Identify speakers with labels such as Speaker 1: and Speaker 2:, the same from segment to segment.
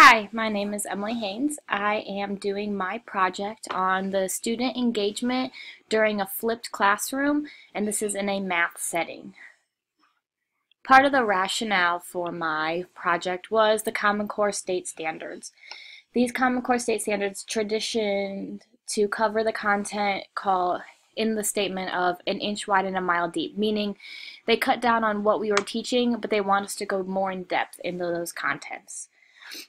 Speaker 1: Hi, my name is Emily Haynes. I am doing my project on the student engagement during a flipped classroom, and this is in a math setting. Part of the rationale for my project was the Common Core state standards. These Common Core state standards traditioned to cover the content called in the statement of an inch wide and a mile deep, meaning they cut down on what we were teaching, but they want us to go more in depth into those contents.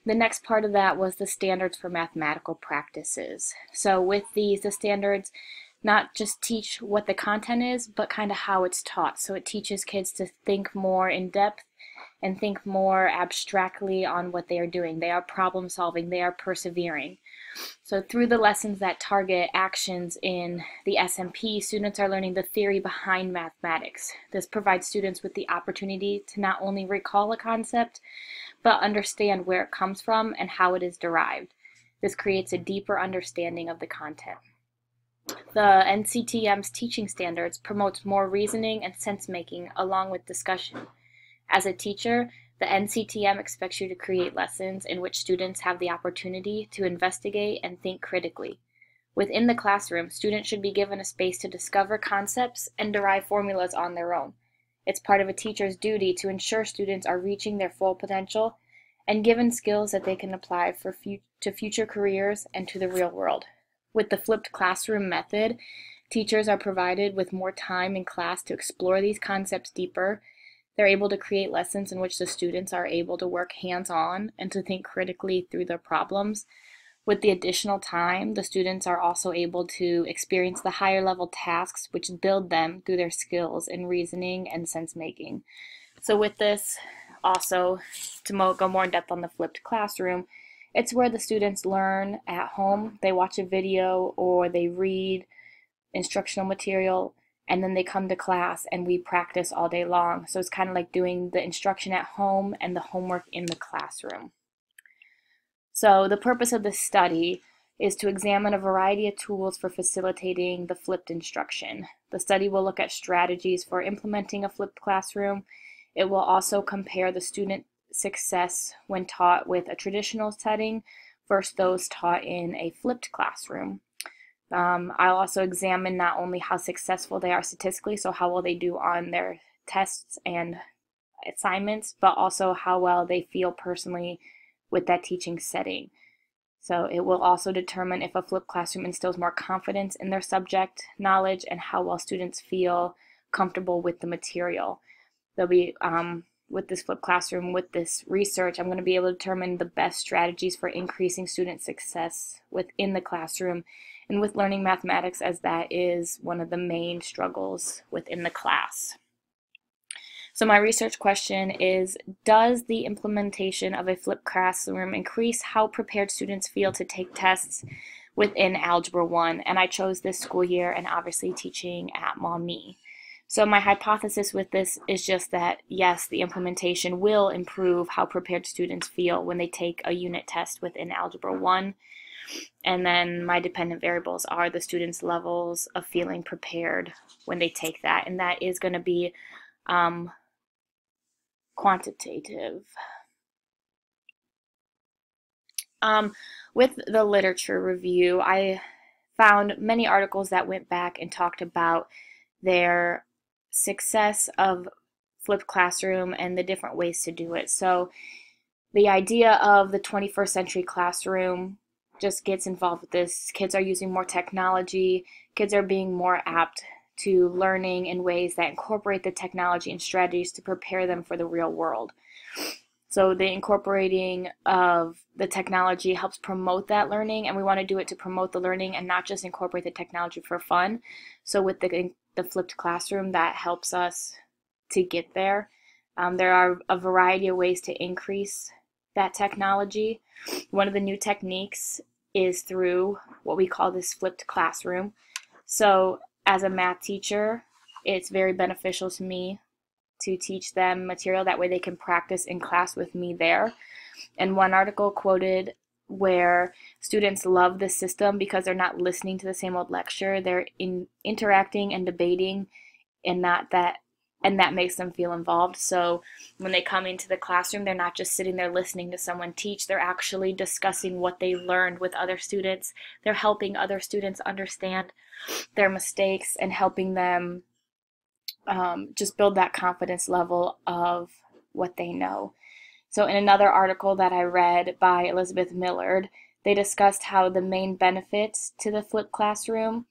Speaker 1: The next part of that was the standards for mathematical practices. So with these, the standards not just teach what the content is, but kind of how it's taught. So it teaches kids to think more in depth and think more abstractly on what they are doing. They are problem solving, they are persevering. So through the lessons that target actions in the SMP, students are learning the theory behind mathematics. This provides students with the opportunity to not only recall a concept, but understand where it comes from and how it is derived. This creates a deeper understanding of the content. The NCTM's teaching standards promotes more reasoning and sense-making along with discussion. As a teacher, the NCTM expects you to create lessons in which students have the opportunity to investigate and think critically. Within the classroom, students should be given a space to discover concepts and derive formulas on their own. It's part of a teacher's duty to ensure students are reaching their full potential and given skills that they can apply to future careers and to the real world. With the flipped classroom method, teachers are provided with more time in class to explore these concepts deeper. They're able to create lessons in which the students are able to work hands-on and to think critically through their problems. With the additional time, the students are also able to experience the higher level tasks which build them through their skills in reasoning and sense making. So with this, also to go more in depth on the flipped classroom, it's where the students learn at home. They watch a video or they read instructional material, and then they come to class and we practice all day long. So it's kind of like doing the instruction at home and the homework in the classroom. So the purpose of this study is to examine a variety of tools for facilitating the flipped instruction. The study will look at strategies for implementing a flipped classroom. It will also compare the student success when taught with a traditional setting versus those taught in a flipped classroom. I'll also examine not only how successful they are statistically, so how well they do on their tests and assignments, but also how well they feel personally with that teaching setting. So it will also determine if a flipped classroom instills more confidence in their subject knowledge and how well students feel comfortable with the material. There'll be, with this flipped classroom, with this research, I'm going to be able to determine the best strategies for increasing student success within the classroom and with learning mathematics, as that is one of the main struggles within the class. So my research question is, does the implementation of a flipped classroom increase how prepared students feel to take tests within Algebra 1? And I chose this school year and obviously teaching at Maumee. So my hypothesis with this is just that, yes, the implementation will improve how prepared students feel when they take a unit test within Algebra 1. And then my dependent variables are the students' levels of feeling prepared when they take that. And that is going to be quantitative. With the literature review, I found many articles that went back and talked about their success of flipped classroom and the different ways to do it. So the idea of the 21st century classroom just gets involved with this. Kids are using more technology. Kids are being more apt to learning in ways that incorporate the technology and strategies to prepare them for the real world. So the incorporating of the technology helps promote that learning, and we want to do it to promote the learning and not just incorporate the technology for fun. So with the flipped classroom, that helps us to get there. There are a variety of ways to increase that technology. One of the new techniques is through what we call this flipped classroom. So as a math teacher, it's very beneficial to me to teach them material. That way they can practice in class with me there. And one article quoted where students love this system because they're not listening to the same old lecture. They're interacting and debating, and not that and that makes them feel involved. So when they come into the classroom, they're not just sitting there listening to someone teach, they're actually discussing what they learned with other students. They're helping other students understand their mistakes and helping them just build that confidence level of what they know. So in another article that I read by Elizabeth Millard, they discussed how the main benefits to the flipped classroom,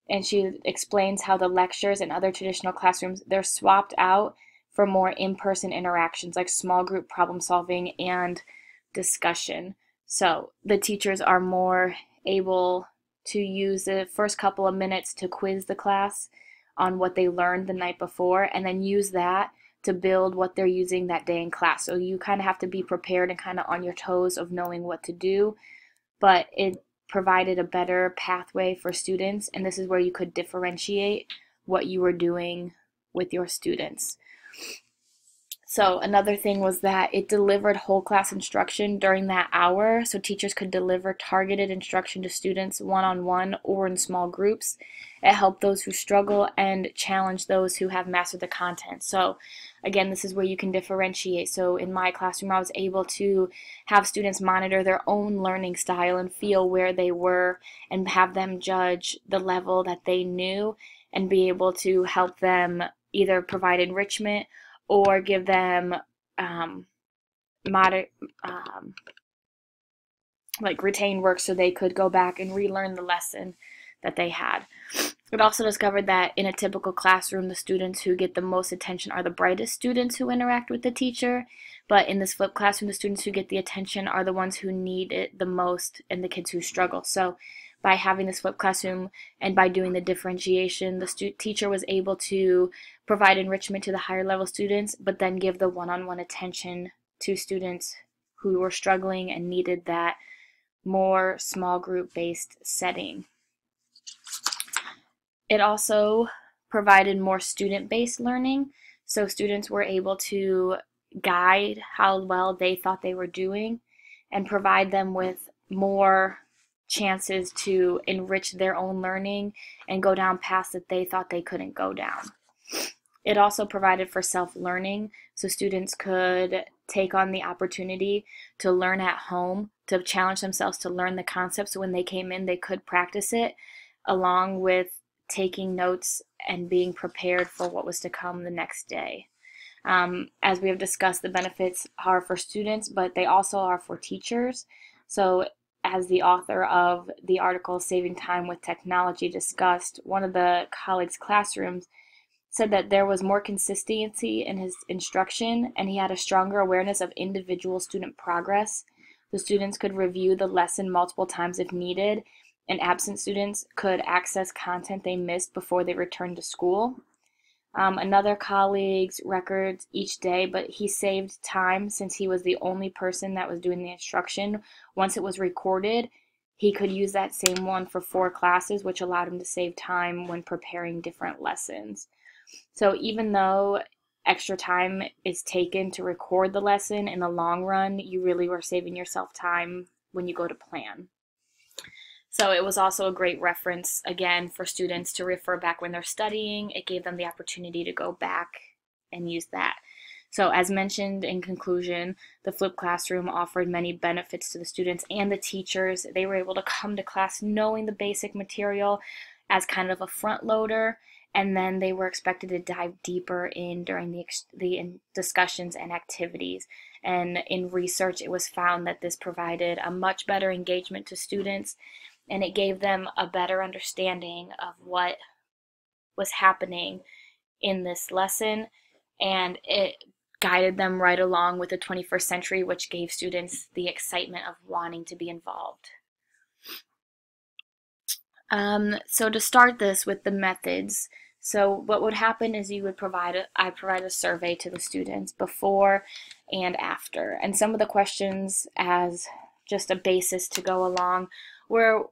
Speaker 1: and she explains how the lectures in other traditional classrooms, they're swapped out for more in-person interactions like small group problem solving and discussion. So the teachers are more able to use the first couple of minutes to quiz the class on what they learned the night before, and then use that to build what they're using that day in class. So you kind of have to be prepared and kind of on your toes of knowing what to do, but it provided a better pathway for students, and this is where you could differentiate what you were doing with your students. So another thing was that it delivered whole class instruction during that hour, so teachers could deliver targeted instruction to students one-on-one or in small groups. It helped those who struggle and challenge those who have mastered the content. So again, this is where you can differentiate. So in my classroom, I was able to have students monitor their own learning style and feel where they were and have them judge the level that they knew and be able to help them either provide enrichment or give them like retained work so they could go back and relearn the lesson that they had. It also discovered that in a typical classroom, the students who get the most attention are the brightest students who interact with the teacher, but in this flipped classroom, the students who get the attention are the ones who need it the most and the kids who struggle. So by having this flipped classroom and by doing the differentiation, the teacher was able to provide enrichment to the higher level students, but then give the one-on-one attention to students who were struggling and needed that more small group based setting. It also provided more student-based learning, so students were able to guide how well they thought they were doing and provide them with more chances to enrich their own learning and go down paths that they thought they couldn't go down. It also provided for self-learning, so students could take on the opportunity to learn at home, to challenge themselves to learn the concepts, so when they came in they could practice it, along with taking notes and being prepared for what was to come the next day. As we have discussed, the benefits are for students, but they also are for teachers. So as the author of the article Saving Time with Technology discussed, one of the colleagues' classrooms said that there was more consistency in his instruction and he had a stronger awareness of individual student progress. The students could review the lesson multiple times if needed, and absent students could access content they missed before they returned to school. Another colleague's records each day, but he saved time since he was the only person that was doing the instruction. Once it was recorded, he could use that same one for 4 classes, which allowed him to save time when preparing different lessons. So even though extra time is taken to record the lesson, in the long run, you really were saving yourself time when you go to plan. So it was also a great reference, again, for students to refer back when they're studying. It gave them the opportunity to go back and use that. So as mentioned in conclusion, the flipped classroom offered many benefits to the students and the teachers. They were able to come to class knowing the basic material as kind of a front loader, and then they were expected to dive deeper in during the discussions and activities. And in research, it was found that this provided a much better engagement to students, and it gave them a better understanding of what was happening in this lesson, and it guided them right along with the 21st century, which gave students the excitement of wanting to be involved. So to start this with the methods, so what would happen is I provide a survey to the students before and after, and some of the questions as just a basis to go along were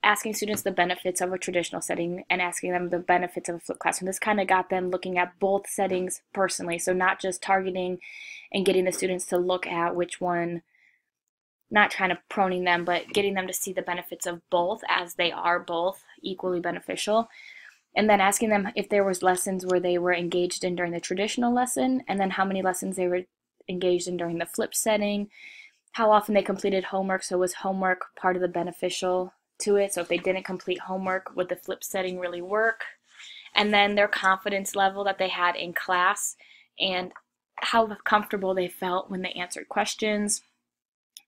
Speaker 1: asking students the benefits of a traditional setting and asking them the benefits of a flipped classroom. This kind of got them looking at both settings personally, so not just targeting and getting the students to look at which one, not trying to proning them, but getting them to see the benefits of both as they are both equally beneficial. and then asking them if there was lessons where they were engaged in during the traditional lesson, and then how many lessons they were engaged in during the flipped setting, how often they completed homework. So was homework part of the beneficial to it? So if they didn't complete homework, would the flipped setting really work? And then their confidence level that they had in class and how comfortable they felt when they answered questions,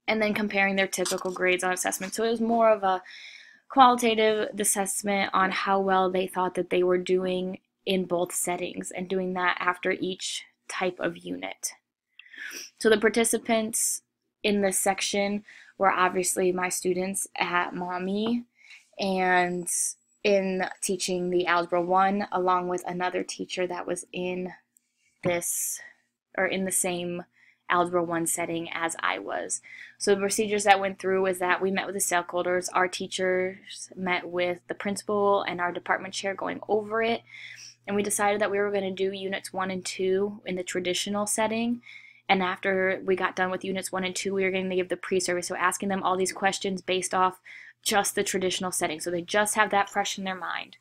Speaker 1: and then comparing their typical grades on assessment. So it was more of a qualitative assessment on how well they thought that they were doing in both settings, and doing that after each type of unit. So the participants in this section were obviously my students at Maumee, and in teaching the Algebra 1, along with another teacher that was in this, or in the same Algebra 1 setting as I was. So the procedures that went through was that we met with the stakeholders, our teachers met with the principal and our department chair going over it, and we decided that we were going to do units 1 and 2 in the traditional setting. And after we got done with units 1 and 2, we were going to give the pre-survey, so asking them all these questions based off just the traditional setting, so they just have that fresh in their mind.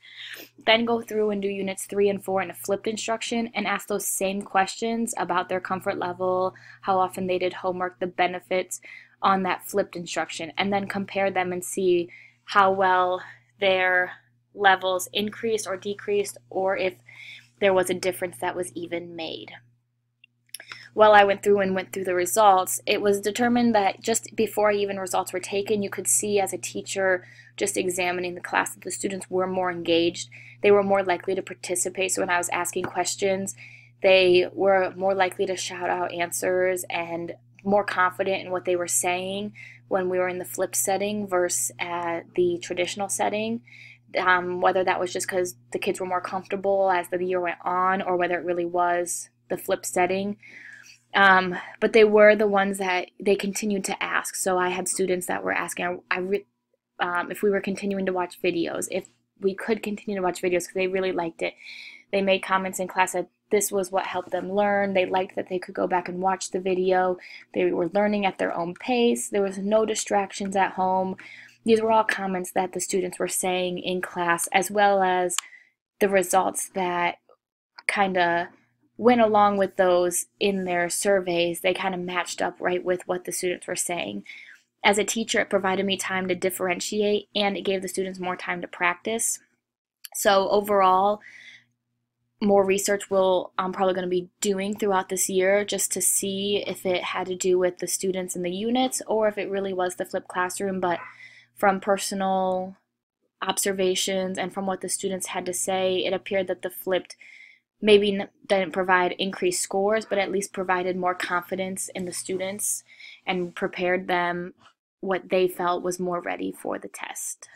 Speaker 1: Then go through and do units 3 and 4 in a flipped instruction and ask those same questions about their comfort level, how often they did homework, the benefits on that flipped instruction, and then compare them and see how well their levels increased or decreased, or if there was a difference that was even made. While I went through the results, it was determined that just before even results were taken, you could see as a teacher just examining the class that the students were more engaged. They were more likely to participate. So when I was asking questions, they were more likely to shout out answers and more confident in what they were saying when we were in the flipped setting versus the traditional setting. Whether that was just because the kids were more comfortable as the year went on, or whether it really was the flipped setting. But they were the ones that they continued to ask. So I had students that were asking if we were continuing to watch videos, if we could continue to watch videos, because they really liked it. They made comments in class that this was what helped them learn. They liked that they could go back and watch the video. They were learning at their own pace. There was no distractions at home. These were all comments that the students were saying in class, as well as the results that kind of went along with those in their surveys. They kind of matched up right with what the students were saying. As a teacher, it provided me time to differentiate, and it gave the students more time to practice. So overall, more research I'm probably going to be doing throughout this year, just to see if it had to do with the students in the units or if it really was the flipped classroom. But from personal observations and from what the students had to say, it appeared that the flipped maybe didn't provide increased scores, but at least provided more confidence in the students and prepared them what they felt was more ready for the test.